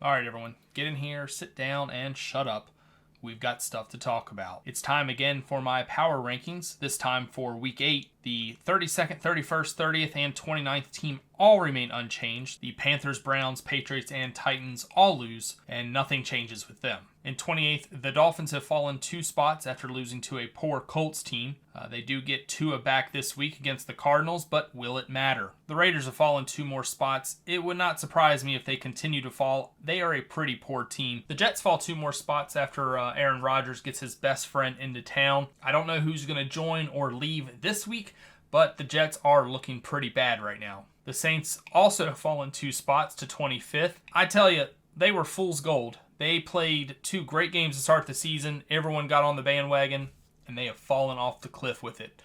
All right, everyone, get in here, sit down, and shut up. We've got stuff to talk about. It's time again for my power rankings, this time for Week 8. The 32nd, 31st, 30th, and 29th team all remain unchanged. The Panthers, Browns, Patriots, and Titans all lose, and nothing changes with them. In 28th, the Dolphins have fallen 2 spots after losing to a poor Colts team. They do get Tua back this week against the Cardinals, but will it matter? The Raiders have fallen 2 more spots. It would not surprise me if they continue to fall. They are a pretty poor team. The Jets fall 2 more spots after Aaron Rodgers gets his best friend into town. I don't know who's going to join or leave this week, but the Jets are looking pretty bad right now. The Saints also have fallen 2 spots to 25th. I tell you, they were fool's gold. They played 2 great games to start the season. Everyone got on the bandwagon, and they have fallen off the cliff with it.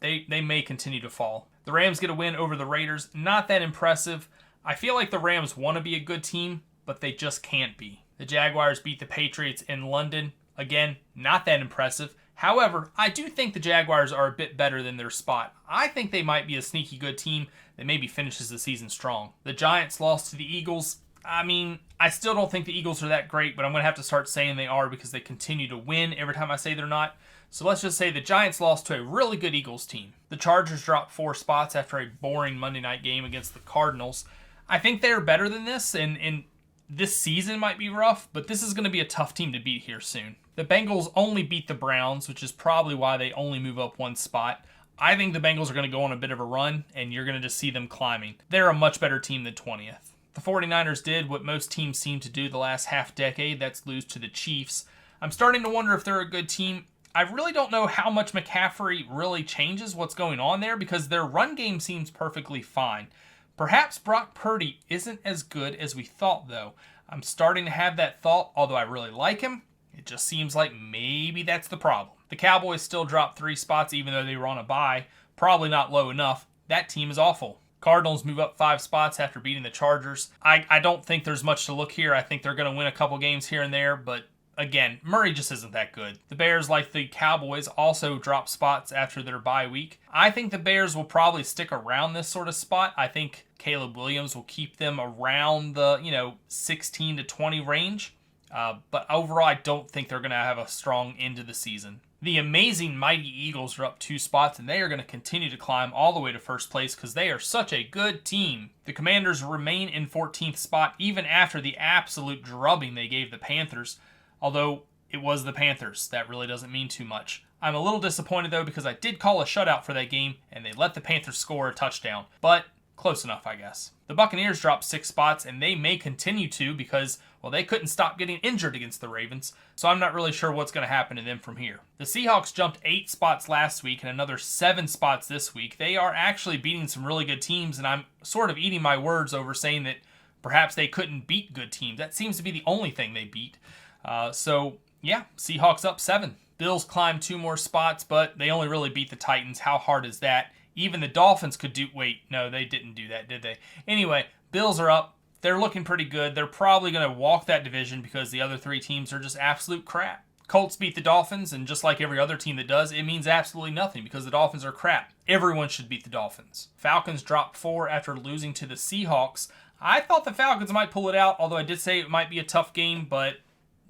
They may continue to fall. The Rams get a win over the Raiders. Not that impressive. I feel like the Rams want to be a good team, but they just can't be. The Jaguars beat the Patriots in London. Again, not that impressive. However, I do think the Jaguars are a bit better than their spot. I think they might be a sneaky good team that maybe finishes the season strong. The Giants lost to the Eagles. I still don't think the Eagles are that great, but I'm going to have to start saying they are because they continue to win every time I say they're not. So let's just say the Giants lost to a really good Eagles team. The Chargers dropped 4 spots after a boring Monday night game against the Cardinals. I think they're better than this, and this season might be rough, but this is going to be a tough team to beat here soon. The Bengals only beat the Browns, which is probably why they only move up 1 spot. I think the Bengals are going to go on a bit of a run, and you're going to just see them climbing. They're a much better team than 20th. The 49ers did what most teams seem to do the last half decade, that's lose to the Chiefs. I'm starting to wonder if they're a good team. I really don't know how much McCaffrey really changes what's going on there because their run game seems perfectly fine. Perhaps Brock Purdy isn't as good as we thought, though. I'm starting to have that thought, although I really like him. It just seems like maybe that's the problem. The Cowboys still dropped 3 spots even though they were on a bye. Probably not low enough. That team is awful. Cardinals move up 5 spots after beating the Chargers. I don't think there's much to look here. I think they're going to win a couple games here and there, but again, Murray just isn't that good. The Bears, like the Cowboys, also drop spots after their bye week. I think the Bears will probably stick around this sort of spot. I think Caleb Williams will keep them around the 16 to 20 range. But overall, I don't think they're going to have a strong end to the season. The amazing Mighty Eagles are up 2 spots, and they are going to continue to climb all the way to first place because they are such a good team. The Commanders remain in 14th spot even after the absolute drubbing they gave the Panthers, although it was the Panthers. That really doesn't mean too much. I'm a little disappointed, though, because I did call a shutout for that game, and they let the Panthers score a touchdown. But close enough, I guess. The Buccaneers dropped 6 spots, and they may continue to because, well, they couldn't stop getting injured against the Ravens, so I'm not really sure what's going to happen to them from here. The Seahawks jumped 8 spots last week and another 7 spots this week. They are actually beating some really good teams, and I'm sort of eating my words over saying that perhaps they couldn't beat good teams. That seems to be the only thing they beat. Seahawks up 7. Bills climbed 2 more spots, but they only really beat the Titans. How hard is that? Even the Dolphins could do... Wait, no, they didn't do that, did they? Anyway, Bills are up. They're looking pretty good. They're probably going to walk that division because the other 3 teams are just absolute crap. Colts beat the Dolphins, and just like every other team that does, it means absolutely nothing because the Dolphins are crap. Everyone should beat the Dolphins. Falcons dropped 4 after losing to the Seahawks. I thought the Falcons might pull it out, although I did say it might be a tough game, but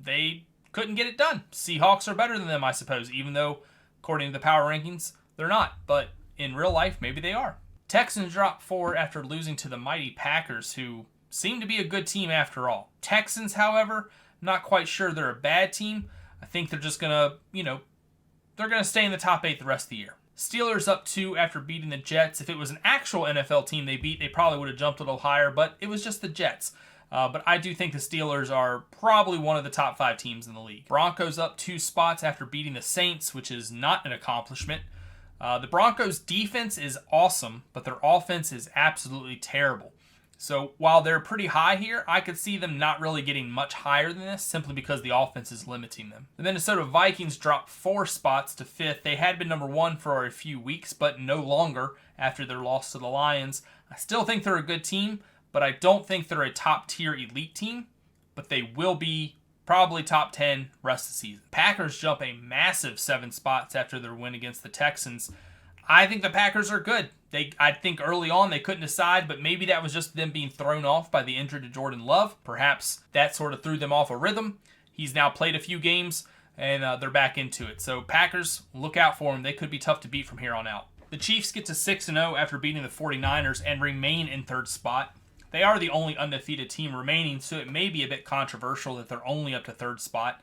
they couldn't get it done. Seahawks are better than them, I suppose, even though, according to the power rankings, they're not. But in real life, maybe they are. Texans dropped 4 after losing to the mighty Packers, who seem to be a good team after all. Texans, however, not quite sure they're a bad team. I think they're just going to, they're going to stay in the top 8 the rest of the year. Steelers up 2 after beating the Jets. If it was an actual NFL team they beat, they probably would have jumped a little higher, but it was just the Jets. But I do think the Steelers are probably one of the top 5 teams in the league. Broncos up 2 spots after beating the Saints, which is not an accomplishment. The Broncos' defense is awesome, but their offense is absolutely terrible. So while they're pretty high here, I could see them not really getting much higher than this simply because the offense is limiting them. The Minnesota Vikings dropped 4 spots to 5th. They had been number 1 for a few weeks, but no longer after their loss to the Lions. I still think they're a good team, but I don't think they're a top-tier elite team, but they will be probably top 10 rest of the season. Packers jump a massive 7 spots after their win against the Texans. I think the Packers are good. I think early on they couldn't decide, but maybe that was just them being thrown off by the injury to Jordan Love. Perhaps that sort of threw them off a rhythm. He's now played a few games, and they're back into it. So Packers, look out for them. They could be tough to beat from here on out. The Chiefs get to 6-0 after beating the 49ers and remain in third spot. They are the only undefeated team remaining, so it may be a bit controversial that they're only up to third spot.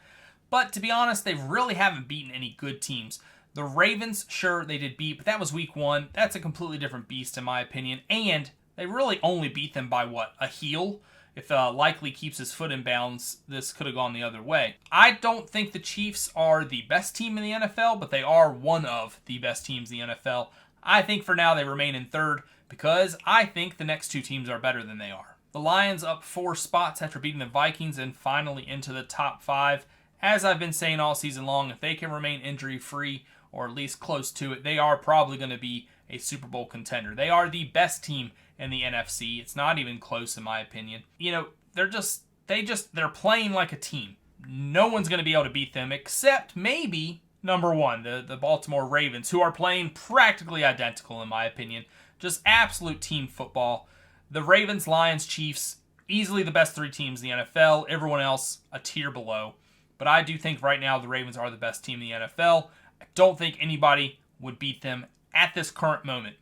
But to be honest, they really haven't beaten any good teams. The Ravens, sure, they did beat, but that was week 1. That's a completely different beast in my opinion. And they really only beat them by, what, a heel? If Likely keeps his foot in bounds, this could have gone the other way. I don't think the Chiefs are the best team in the NFL, but they are one of the best teams in the NFL. I think for now they remain in third because I think the next two teams are better than they are. The Lions up 4 spots after beating the Vikings and finally into the top 5. As I've been saying all season long, if they can remain injury-free or at least close to it, they are probably going to be a Super Bowl contender. They are the best team in the NFC. It's not even close in my opinion. You know, they're playing like a team. No one's going to be able to beat them except maybe number 1, the Baltimore Ravens, who are playing practically identical in my opinion. Just absolute team football. The Ravens, Lions, Chiefs, easily the best 3 teams in the NFL. Everyone else a tier below. But I do think right now the Ravens are the best team in the NFL. I don't think anybody would beat them at this current moment.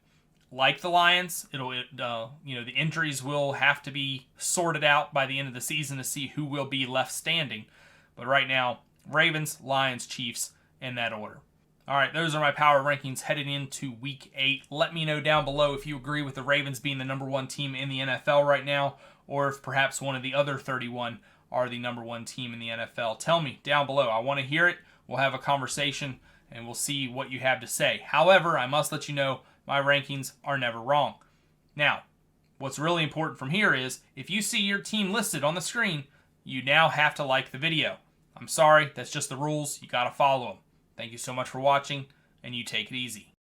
Like the Lions, the injuries will have to be sorted out by the end of the season to see who will be left standing. But right now, Ravens, Lions, Chiefs, in that order. All right, those are my power rankings heading into Week 8. Let me know down below if you agree with the Ravens being the number 1 team in the NFL right now, or if perhaps one of the other 31 are the number 1 team in the NFL. Tell me down below. I want to hear it. We'll have a conversation, and we'll see what you have to say. However, I must let you know my rankings are never wrong. Now, what's really important from here is if you see your team listed on the screen, you now have to like the video. I'm sorry, that's just the rules. You got to follow them. Thank you so much for watching, and you take it easy.